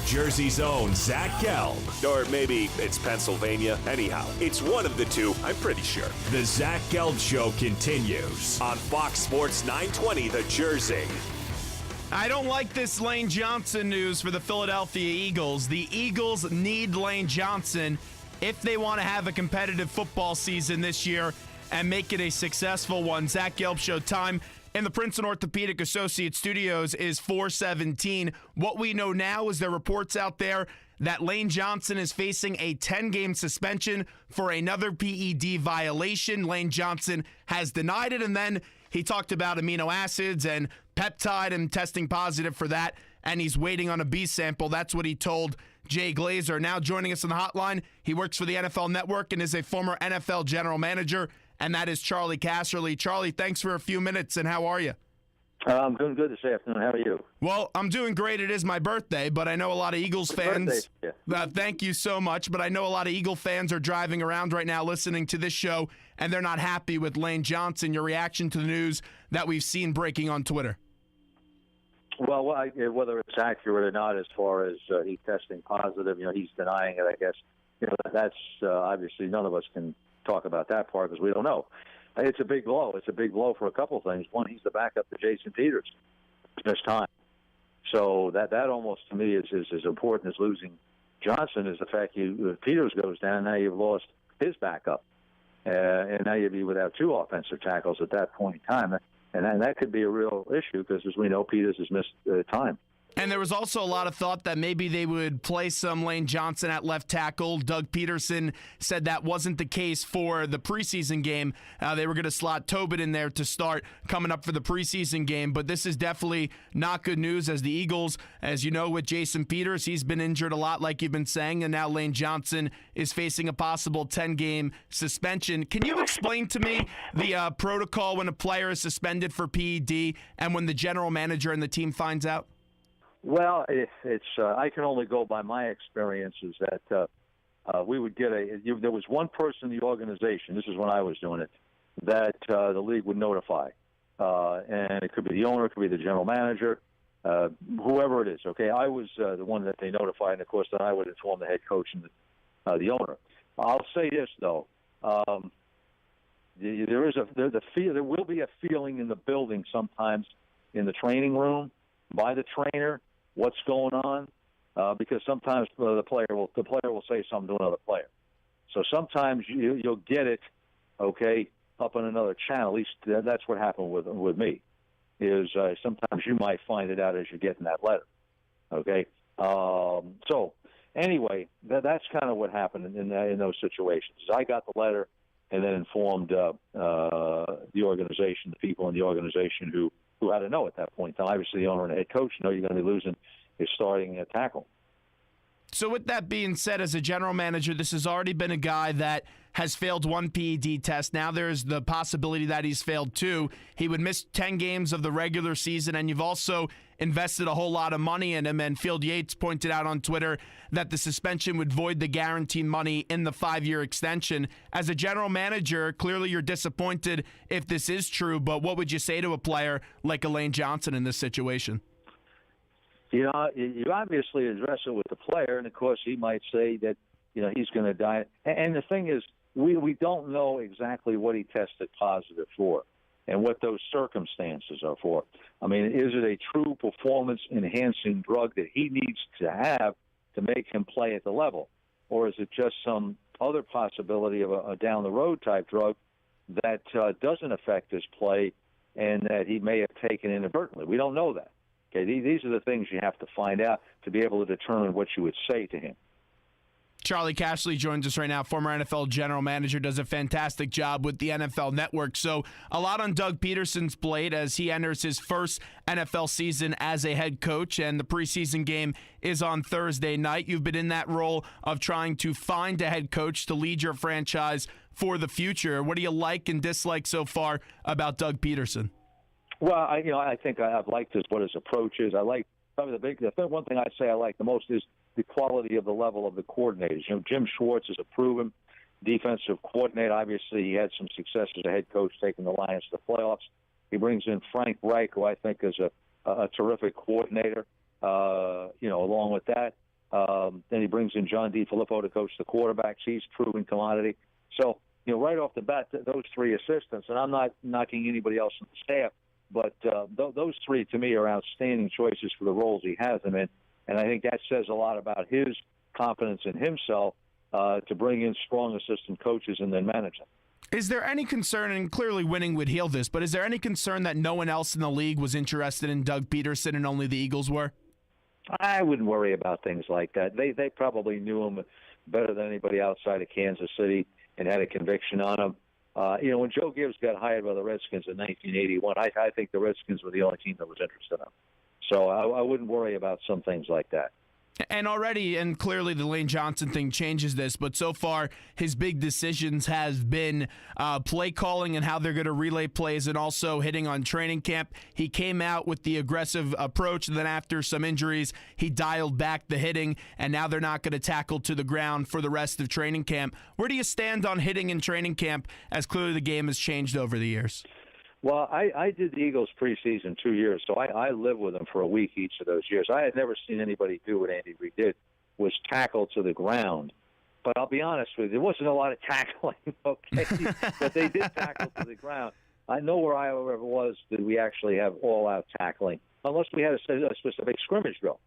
Jersey's own Zach Gelb. Or maybe it's Pennsylvania. Anyhow, it's one of the two, I'm pretty sure. The Zach Gelb Show continues on Fox Sports 920 The Jersey. I don't like this Lane Johnson news for the Philadelphia Eagles. The Eagles need Lane Johnson if they want to have a competitive football season this year and make it a successful one. Zach Gelb Show time in the Princeton Orthopedic Associate Studios is 4:17. What we know now is there are reports out there that Lane Johnson is facing a 10-game suspension for another PED violation. Lane Johnson has denied it, and then he talked about amino acids and peptide and testing positive for that, and he's waiting on a B sample. That's what he told Jay Glazer. Now joining us on the hotline, he works for the NFL Network and is a former NFL general manager, and that is Charley Casserly. Charley, thanks for a few minutes, and how are you? I'm doing good this afternoon. How are you? Well, I'm doing great. It is my birthday, but I know a lot of Eagles fans. Thank you so much, but I know a lot of Eagle fans are driving around right now listening to this show, and they're not happy with Lane Johnson. Your reaction to the news that we've seen breaking on Twitter? Well, whether it's accurate or not, as far as he testing positive, he's denying it. I guess that's obviously none of us can talk about that part because we don't know. It's a big blow. It's a big blow for a couple of things. One, he's the backup to Jason Peters this time. So that almost to me is as important as losing Johnson is the fact Peters goes down. Now you've lost his backup, and now you'd be without two offensive tackles at that point in time. And that could be a real issue because, as we know, Peters has missed time. And there was also a lot of thought that maybe they would play some Lane Johnson at left tackle. Doug Peterson said that wasn't the case for the preseason game. They were going to slot Tobin in there to start coming up for the preseason game. But this is definitely not good news as the Eagles, as you know, with Jason Peters, he's been injured a lot like you've been saying, and now Lane Johnson is facing a possible 10-game suspension. Can you explain to me the protocol when a player is suspended for PED and when the general manager and the team finds out? Well, it's I can only go by my experiences that we would get there was one person in the organization, this is when I was doing it, that the league would notify. And it could be the owner, it could be the general manager, whoever it is, okay? I was the one that they notified, and, of course, then I would inform the head coach and the owner. I'll say this, though. There will be a feeling in the building sometimes in the training room by the trainer what's going on, because sometimes the player will say something to another player. So sometimes you'll get it, okay, up on another channel. At least that's what happened with me. Is sometimes you might find it out as you're getting that letter, okay. So anyway, that's kind of what happened in those situations. I got the letter and then informed the organization, the people in the organization who had to know at that point. Now, obviously, the owner and the head coach know you're going to be losing his starting tackle. So with that being said, as a general manager, this has already been a guy that has failed one PED test. Now there's the possibility that he's failed two. He would miss 10 games of the regular season, and you've also invested a whole lot of money in him. And Field Yates pointed out on Twitter that the suspension would void the guaranteed money in the 5-year extension. As a general manager, clearly you're disappointed if this is true, but what would you say to a player like Lane Johnson in this situation? You obviously address it with the player, and of course he might say that he's going to die. And the thing is, we don't know exactly what he tested positive for and what those circumstances are for. I mean, is it a true performance-enhancing drug that he needs to have to make him play at the level, or is it just some other possibility of a down-the-road type drug that doesn't affect his play and that he may have taken inadvertently? We don't know that. Okay, these are the things you have to find out to be able to determine what you would say to him. Charley Casserly joins us right now, former NFL general manager, does a fantastic job with the NFL Network. So a lot on Doug Peterson's plate as he enters his first NFL season as a head coach, and the preseason game is on Thursday night. You've been in that role of trying to find a head coach to lead your franchise for the future. What do you like and dislike so far about Doug Peterson? Well, I think I've liked what his approach is. I like probably the one thing I'd say I like the most is the quality of the level of the coordinators. Jim Schwartz is a proven defensive coordinator. Obviously, he had some success as a head coach taking the Lions to the playoffs. He brings in Frank Reich, who I think is a terrific coordinator. Along with that, Then he brings in John DeFilippo to coach the quarterbacks. He's proven commodity. So, right off the bat, those three assistants, and I'm not knocking anybody else on the staff, but those three, to me, are outstanding choices for the roles he has them in. And I think that says a lot about his confidence in himself to bring in strong assistant coaches and then manage them. Is there any concern, and clearly winning would heal this, but is there any concern that no one else in the league was interested in Doug Peterson and only the Eagles were? I wouldn't worry about things like that. They probably knew him better than anybody outside of Kansas City and had a conviction on him. When Joe Gibbs got hired by the Redskins in 1981, I think the Redskins were the only team that was interested in him. So I wouldn't worry about some things like that. And already, and clearly the Lane Johnson thing changes this, but so far his big decisions have been play calling and how they're going to relay plays and also hitting on training camp. He came out with the aggressive approach, and then after some injuries, he dialed back the hitting, and now they're not going to tackle to the ground for the rest of training camp. Where do you stand on hitting in training camp, as clearly the game has changed over the years? Well, I did the Eagles preseason 2 years, so I lived with them for a week each of those years. I had never seen anybody do what Andy Reid did, was tackle to the ground. But I'll be honest with you, there wasn't a lot of tackling, okay? But they did tackle to the ground. I know where I ever was did we actually have all-out tackling, unless we had a specific scrimmage drill.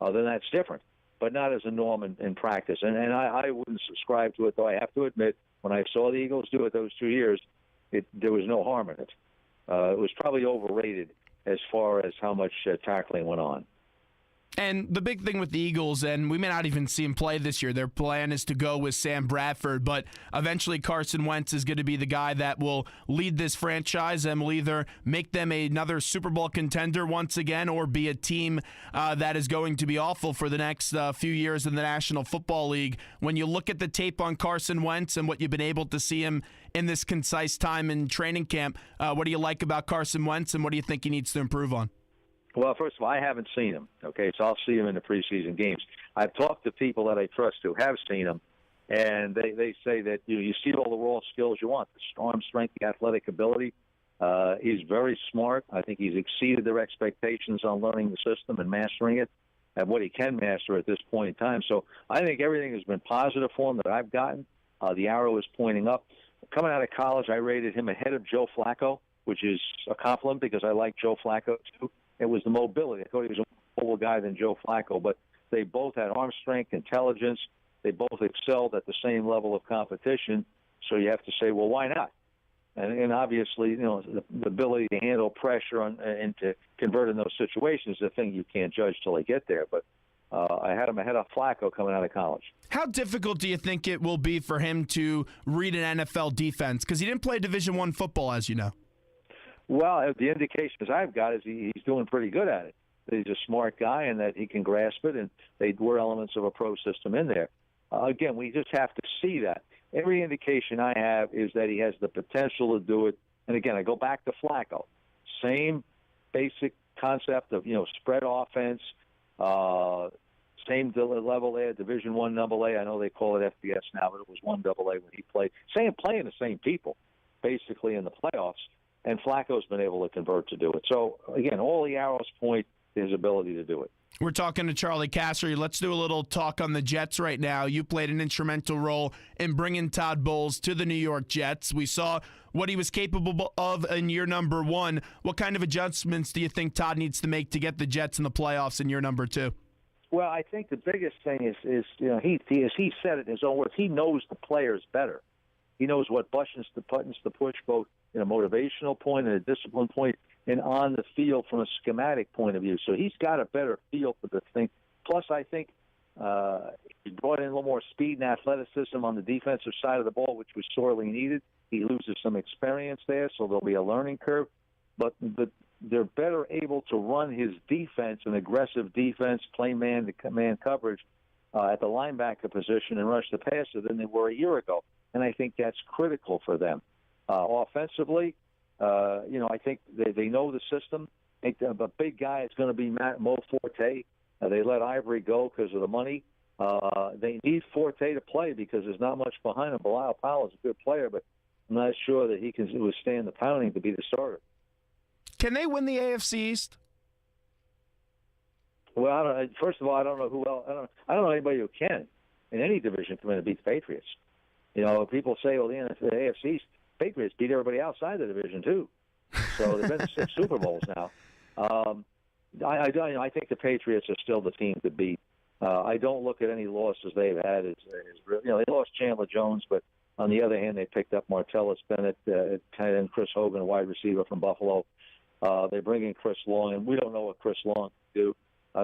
Then that's different, but not as a norm in practice. And I wouldn't subscribe to it, though I have to admit, when I saw the Eagles do it those 2 years, there was no harm in it. It was probably overrated as far as how much tackling went on. And the big thing with the Eagles, and we may not even see him play this year, their plan is to go with Sam Bradford, but eventually Carson Wentz is going to be the guy that will lead this franchise and will either make them another Super Bowl contender once again or be a team that is going to be awful for the next few years in the National Football League. When you look at the tape on Carson Wentz and what you've been able to see him in this concise time in training camp, what do you like about Carson Wentz and what do you think he needs to improve on? Well, first of all, I haven't seen him, okay, so I'll see him in the preseason games. I've talked to people that I trust who have seen him, and they say that you see all the raw skills you want, the arm strength, the athletic ability. He's very smart. I think he's exceeded their expectations on learning the system and mastering it and what he can master at this point in time. So I think everything has been positive for him that I've gotten. The arrow is pointing up. Coming out of college, I rated him ahead of Joe Flacco, which is a compliment because I like Joe Flacco too. It was the mobility. I thought he was a more mobile guy than Joe Flacco, but they both had arm strength, intelligence. They both excelled at the same level of competition. So you have to say, well, why not? And obviously, the ability to handle pressure and to convert in those situations is a thing you can't judge till they get there. But I had him ahead of Flacco coming out of college. How difficult do you think it will be for him to read an NFL defense? Because he didn't play Division I football, as you know. Well, the indications I've got is he's doing pretty good at it. He's a smart guy and that he can grasp it, and there were elements of a pro system in there. Again, we just have to see that. Every indication I have is that he has the potential to do it. And again, I go back to Flacco. Same basic concept of, spread offense, same level there, Division I AA. I know they call it FBS now, but it was 1AA when he played. Playing the same people, basically, in the playoffs. And Flacco's been able to convert to do it. So, again, all the arrows point to his ability to do it. We're talking to Charley Casserly. Let's do a little talk on the Jets right now. You played an instrumental role in bringing Todd Bowles to the New York Jets. We saw what he was capable of in year number one. What kind of adjustments do you think Todd needs to make to get the Jets in the playoffs in year number two? Well, I think the biggest thing is he said it in his own words, he knows the players better. He knows what buttons to push, both in a motivational point and a discipline point, and on the field from a schematic point of view. So he's got a better feel for the thing. Plus, I think he brought in a little more speed and athleticism on the defensive side of the ball, which was sorely needed. He loses some experience there, so there'll be a learning curve. But they're better able to run his defense, an aggressive defense, play man-to-man coverage at the linebacker position and rush the passer than they were a year ago. And I think that's critical for them. Offensively, I think they know the system. I think a big guy is going to be Mo Forte. They let Ivory go because of the money. They need Forte to play because there's not much behind him. Bilal Powell is a good player, but I'm not sure that he can withstand the pounding to be the starter. Can they win the AFC East? Well, first of all, I don't know who else. I don't know anybody who can in any division come in and beat the Patriots. People say, well, the AFC Patriots beat everybody outside the division too. So they've been to 6 Super Bowls now. I think the Patriots are still the team to beat. I don't look at any losses they've had as they lost Chandler Jones, but on the other hand, they picked up Martellus Bennett, tight end Chris Hogan, a wide receiver from Buffalo. They bring in Chris Long, and we don't know what Chris Long can do.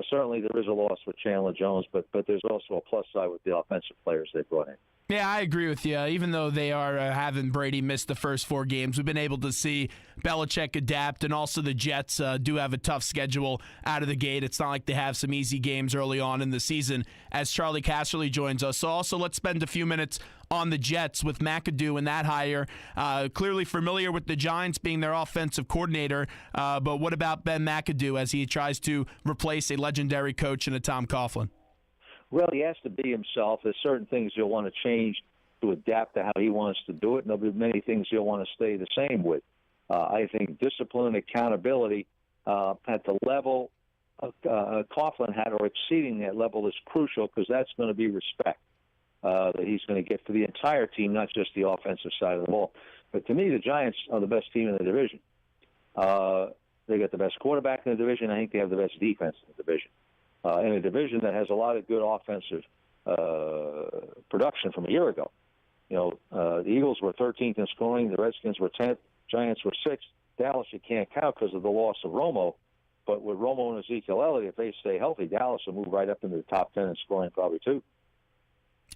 Certainly, there is a loss with Chandler Jones, but there's also a plus side with the offensive players they brought in. Yeah, I agree with you. Even though they are having Brady miss the first 4 games, we've been able to see Belichick adapt, and also the Jets do have a tough schedule out of the gate. It's not like they have some easy games early on in the season as Charley Casserly joins us. So also let's spend a few minutes on the Jets with McAdoo and that hire. Clearly familiar with the Giants being their offensive coordinator, but what about Ben McAdoo as he tries to replace a legendary coach in a Tom Coughlin? Well, he has to be himself. There's certain things you'll want to change to adapt to how he wants to do it, and there'll be many things you'll want to stay the same with. I think discipline and accountability at the level Coughlin had or exceeding that level is crucial because that's going to be respect that he's going to get for the entire team, not just the offensive side of the ball. But to me, the Giants are the best team in the division. They got the best quarterback in the division. I think they have the best defense in the division. In a division that has a lot of good offensive production from a year ago. The Eagles were 13th in scoring. The Redskins were 10th. Giants were 6th. Dallas you can't count because of the loss of Romo. But with Romo and Ezekiel Elliott, if they stay healthy, Dallas will move right up into the top 10 in scoring probably too.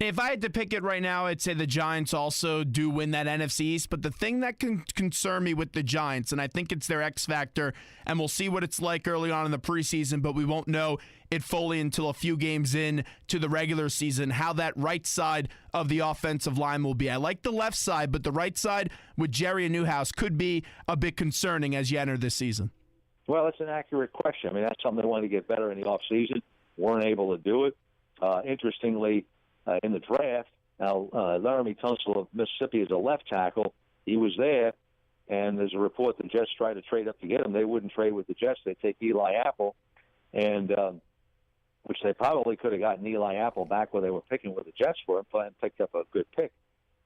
If I had to pick it right now, I'd say the Giants also do win that NFC East. But the thing that can concern me with the Giants, and I think it's their X factor, and we'll see what it's like early on in the preseason, but we won't know it fully until a few games in to the regular season, how that right side of the offensive line will be. I like the left side, but the right side with Jerry and Newhouse could be a bit concerning as you enter this season. Well, that's an accurate question. I mean, that's something they wanted to get better in the offseason. Weren't able to do it. Interestingly, in the draft, now Laramie Tunsil of Mississippi is a left tackle. He was there, and there's a report the Jets tried to trade up to get him. They wouldn't trade with the Jets. They'd take Eli Apple, and which they probably could have gotten Eli Apple back where they were picking with the Jets for him and picked up a good pick.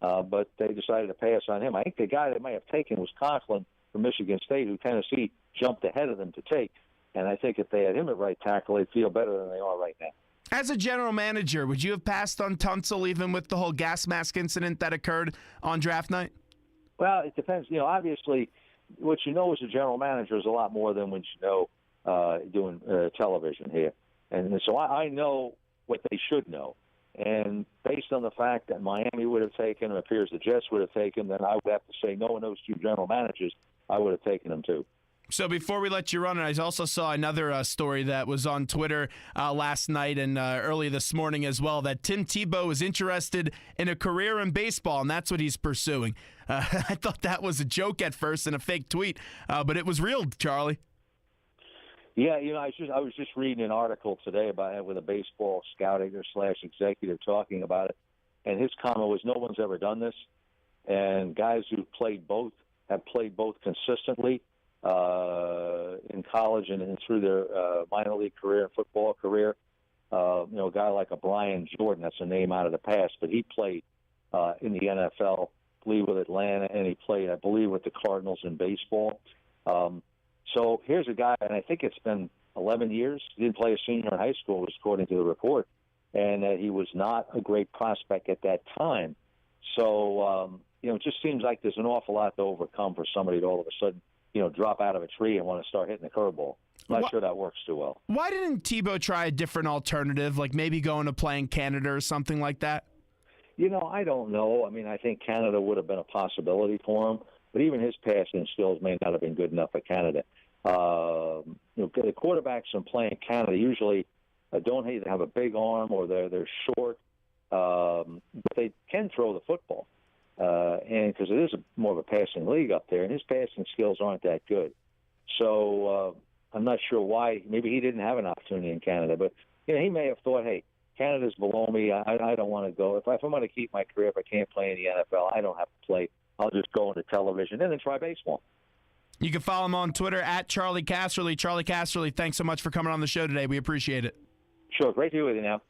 But they decided to pass on him. I think the guy they may have taken was Conklin from Michigan State, who Tennessee jumped ahead of them to take. And I think if they had him at right tackle, they'd feel better than they are right now. As a general manager, would you have passed on Tunsil even with the whole gas mask incident that occurred on draft night? Well, it depends. Obviously, what you know as a general manager is a lot more than what you know doing television here. And so I know what they should know. And based on the fact that Miami would have taken him, it appears the Jets would have taken him, then I would have to say, knowing those 2 general managers, I would have taken them too. So before we let you run, I also saw another story that was on Twitter last night and early this morning as well, that Tim Tebow is interested in a career in baseball, and that's what he's pursuing. I thought that was a joke at first and a fake tweet, but it was real, Charlie. Yeah, I was just reading an article today about it with a baseball scout / executive talking about it, and his comment was, no one's ever done this, and guys who played both have played both consistently in college and through their minor league career and football career. A guy like a Brian Jordan, that's a name out of the past, but he played in the NFL, I believe with Atlanta, and he played, I believe, with the Cardinals in baseball. So here's a guy, and I think it's been 11 years. He didn't play a senior in high school, according to the report, and he was not a great prospect at that time. So, it just seems like there's an awful lot to overcome for somebody to all of a sudden, drop out of a tree and want to start hitting a curveball. Not sure that works too well. Why didn't Tebow try a different alternative, like maybe going to play in Canada or something like that? I don't know. I mean, I think Canada would have been a possibility for him, but even his passing skills may not have been good enough for Canada. The quarterbacks in playing Canada usually don't either have a big arm or they're short, but they can throw the football. And because it is more of a passing league up there, and his passing skills aren't that good. So I'm not sure why. Maybe he didn't have an opportunity in Canada, but he may have thought, hey, Canada's below me. I don't want to go. If I'm going to keep my career, if I can't play in the NFL, I don't have to play. I'll just go into television and then try baseball. You can follow him on Twitter at Charley Casserly. Charley Casserly, thanks so much for coming on the show today. We appreciate it. Sure. Great to be with you now.